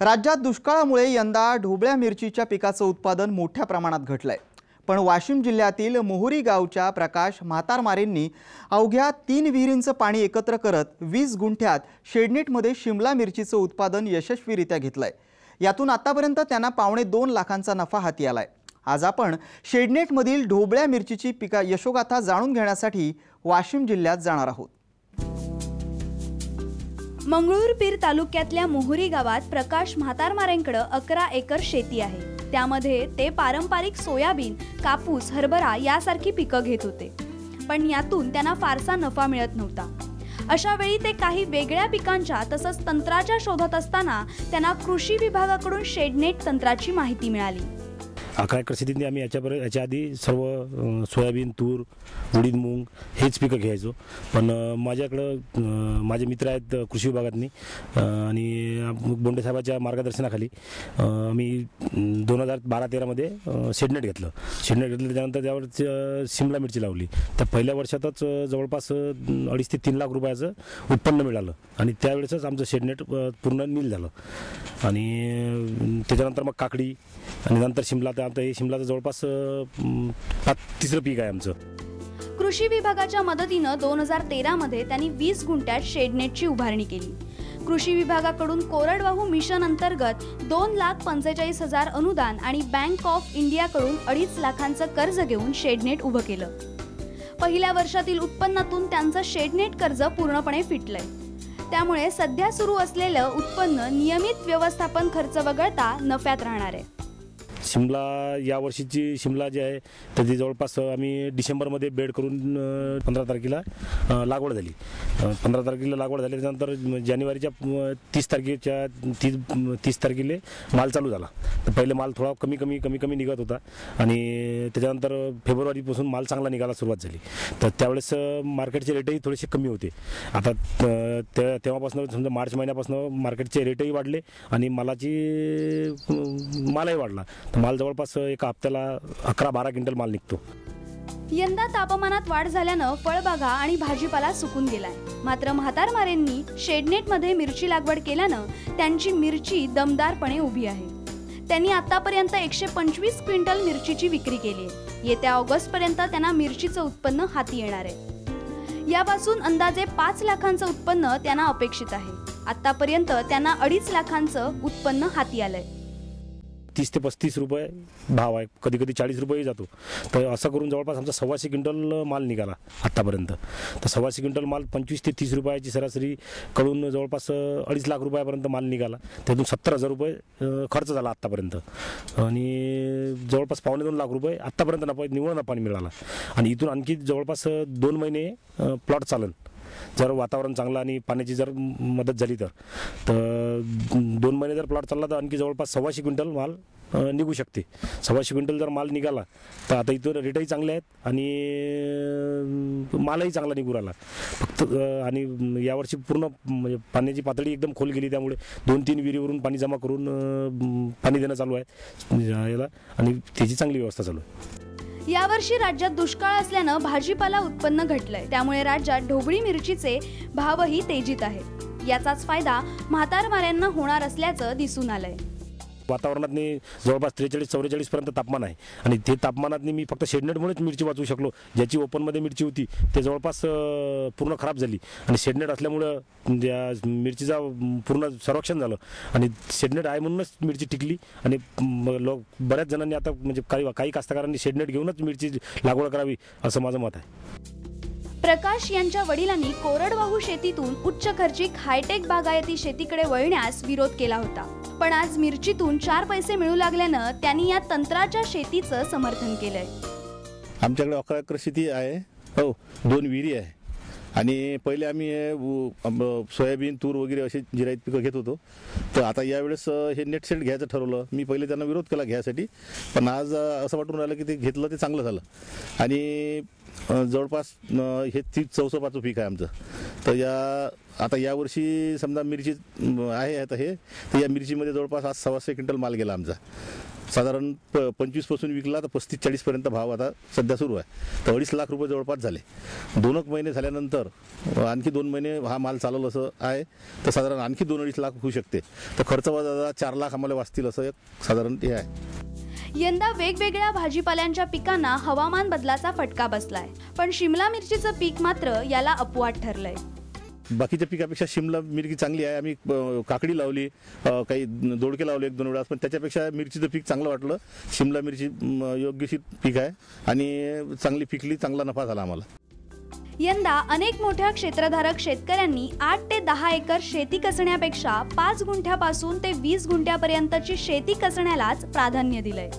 राज्यात दुष्काळामुळे यंदा ढोबळ्या मिरचीच्या पिकाचं उत्पादन मोठ्या प्रमाणात घटलंय। पण वाशिम जिल्ह्यातील मोहरी गावच्या प्रकाश म्हातारमारेंनी अवघ्या 3 विहिरींचं पाणी एकत्र करत 20 गुंठ्यात शेडनेटमध्ये शिमला मिरचीचं उत्पादन यशस्वीरित्या घेतलंय। यातून आतापर्यंत त्यांना 2.25 लाखांचा नफा हाती आलाय। आज आपण शेडनेटमधील ढोबळ्या मिरचीची यशोगाथा जाणून घेण्यासाठी वाशिम जिल्ह्यात जाणार आहोत। मंगळूरपीर तालुक्यातल्या मोहरी गावात प्रकाश म्हातारमारेंकडे 11 एकर शेती आहे। त्यामध्ये ते पारंपरिक सोयाबीन, कापूस, हरभरा यासारखी पिकं घेत होते, पण यातून त्यांना फारसा नफा मिळत नव्हता। अशा वेळी ते काही वेगळ्या पिकांच्या तसंच तंत्राच्या शोधात असताना त्यांना कृषी विभागाकडून शेडनेट तंत्राची माहिती मिळाली। 11 एकर शेतीत आम्ही याच्या आधी सर्व सोयाबीन, तूर, उडीद, मूग हेच पिकं घ्यायचो। पण माझ्याकडं माझे मित्र आहेत कृषी विभागातनी आणि बोंडे साहेबांच्या मार्गदर्शनाखाली आम्ही 2012-13 मध्ये शेडनेट घेतलं। शेडनेट घेतलं त्यानंतर त्यावर शिमला मिरची लावली। त्या पहिल्या वर्षातच जवळपास 2.5 ते 3 लाख रुपयाचं उत्पन्न मिळालं आणि त्यावेळेसच आमचं शेडनेट पूर्ण नील झालं। आणि त्याच्यानंतर मग काकडी आणि नंतर शिमला। आता हे शिमलाचं जवळपास 3रं पीक आहे आमचं। कृषी विभागाच्या मदतीने 2013 मध्ये त्यांनी 20 गुंठ्यात शेडनेटची उभारणी केली। कृषी विभागाकडून कोरडवाहू मिशन अंतर्गत 2,45,000 अनुदान आणि बँक ऑफ इंडियाकडून 2.5 लाखांचं कर्ज घेऊन शेडनेट उभं केलं। पहिल्या वर्षातील उत्पन्नातून त्यांचं शेडनेट कर्ज पूर्णपणे फिटलंय। त्यामुळे सध्या सुरू असलेलं उत्पन्न नियमित व्यवस्थापन खर्च वगळता नफ्यात राहणार आहे। शिमला या वर्षीची शिमला जी आहे तर ती जवळपास आम्ही डिसेंबरमध्ये बेड करून 15 तारखेला लागवड झाली। 15 तारखेला लागवड झाली, त्यानंतर जानेवारीच्या 30 तारखेला माल चालू झाला। तर पहिले माल थोडा कमी निघत होता आणि त्याच्यानंतर फेब्रुवारीपासून माल चांगला निघायला सुरुवात झाली। तर त्यावेळेस मार्केटचे रेटही थोडेसे कमी होते। आता तेव्हापासून समजा मार्च महिन्यापासून मार्केटचे रेटही वाढले आणि मालही वाढला। माल जवळपास एका हप्त्याला 11-12 क्विंटल माल निघतो। यंदा तापमानात वाढ झाल्यानं फळबागा आणि भाजीपाला सुकून गेलाय। मात्र म्हातारमारेंनी शेडनेटमध्ये मिरची लागवड केल्यानं त्यांची मिरची दमदारपणे उभी आहे। त्यांनी आतापर्यंत 125 क्विंटल मिरचीची विक्री केली आहे। येत्या ऑगस्टपर्यंत त्यांना मिरचीचं उत्पन्न हाती येणार आहे। यापासून अंदाजे 5 लाखांचं उत्पन्न त्यांना अपेक्षित आहे। आतापर्यंत त्यांना 2.5 लाखांचं उत्पन्न हाती आलंय। 30 ते 35 रुपये भाव आहे, कधी 40 रुपये जातो। तर असं करून जवळपास आमचा 125 क्विंटल माल निघाला आतापर्यंत। तर 125 क्विंटल माल 25 ते 30 रुपयाची सरासरी कडून जवळपास 2.5 लाख रुपयापर्यंत माल निघाला। त्यातून 70,000 रुपये खर्च झाला आतापर्यंत आणि जवळपास 2.25 लाख रुपये आतापर्यंत निव्वळ नफा मिळाला। आणि इथून आणखी जवळपास 2 महिने प्लॉट चालन, जर वातावरण चांगलं आणि पाण्याची जर मदत झाली तर 2 महिने जर प्लॉट चालला तर आणखी जवळपास 125 क्विंटल माल निघू शकते। 125 क्विंटल जर माल निघाला तर आता इथून रेटही चांगले आहेत आणि मालही चांगला निघू राहिला। फक्त आणि यावर्षी पूर्ण म्हणजे पाण्याची पातळी एकदम खोल गेली, त्यामुळे 2-3 विहिरीवरून पाणी जमा करून पाणी देणं चालू आहे याला आणि त्याची चांगली व्यवस्था चालू आहे। यावर्षी राज्यात दुष्काळ असल्यानं भाजीपाला उत्पन्न घटलंय, त्यामुळे राज्यात ढोबळी मिरचीचे भावही तेजीत आहेत। याचाच फायदा म्हातारमाऱ्यांना होणार असल्याचं दिसून आलंय। वातावरणात जवळपास 43-44 पर्यंत तापमान आहे आणि ते तापमानात मी फक्त शेडनेटमुळेच मिरची वाचवू शकलो। ज्याची ओपनमध्ये मिरची होती ते जवळपास पूर्ण खराब झाली आणि शेडनेट असल्यामुळं त्या मिरचीचा पूर्ण संरक्षण झालं आणि शेडनेट आहे म्हणूनच मिरची टिकली। आणि बऱ्याच जणांनी आता म्हणजे काही कास्तकारांनी शेडनेट घेऊनच मिरची लागवड करावी असं माझं मत आहे। प्रकाश यांच्या वडिलांनी कोरडवाहू शेतीतून उच्च खर्चिक हायटेक बागायती शेतीकडे वळण्यास विरोध केला होता, पण आज मिरचीतून 4 पैसे मिळू लागल्यानं त्यांनी या तंत्राच्या शेतीचं समर्थन केलंय। आमच्याकडे 11 एकर शेती आहे, 2 विहिरी आहे आणि पहिले आम्ही सोयाबीन, तूर वगैरे असे जिरायत पिकं घेत होतो। तर आता यावेळेस हे नेट सेट घ्यायचं ठरवलं। मी पहिले त्यांना विरोध केला घ्यायसाठी, पण आज असं वाटून राहिलं की ते घेतलं ते चांगलं झालं आणि जवळपास हे 30-34 पीक आहे आमचं। तर या आता यावर्षी समजा मिरची आहे आता हे, तर या मिरचीमध्ये जवळपास आज 125 क्विंटल माल गेला आमचा. साधारण 25 पासून विकला तर 35-40 पर्यंत भाव आता सध्या सुरू आहे. तर 2.5 लाख रुपये जवळपास झाले. 2 महिने झाल्यानंतर आणखी 2 महिने हा माल चालवलं असं आहे, तर साधारण आणखी 2-2.5 लाख होऊ शकते. तर खर्च वजा 4 लाख आम्हाला वाचतील असं एक साधारण हे आहे. यंदा वेगवेगळ्या भाजीपाल्यांच्या पिकांना हवामान बदलाचा फटका बसलाय, पण शिमला मिरचीचं पीक मात्र याला अपवाद ठरलंय. बाकीच्या पिकापेक्षा शिमला मिरची चांगली आहे. आम्ही काकडी लावली, काही दोडके लावले 1-2 वेळा, पण त्याच्यापेक्षा मिरचीचं पीक चांगलं वाटलं. शिमला मिरची योग्यशी पीक आहे आणि चांगली पिकली, चांगला नफा झाला आम्हाला. यंदा अनेक मोठ्या क्षेत्रधारक शेतकऱ्यांनी 8 ते 10 एकर शेती कसण्यापेक्षा 5 गुंठ्यापासून ते 20 गुंठ्यापर्यंतची शेती कसण्यालाच प्राधान्य दिलंय.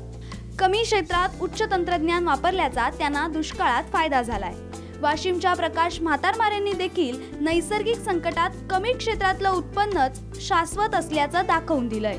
कमी क्षेत्रात उच्च तंत्रज्ञान वापरल्याचा त्यांना दुष्काळात फायदा झालाय. वाशिमच्या प्रकाश म्हातारमारेंनी देखील नैसर्गिक संकटात कमी क्षेत्रातलं उत्पन्नच शाश्वत असल्याचं दाखवून दिलंय.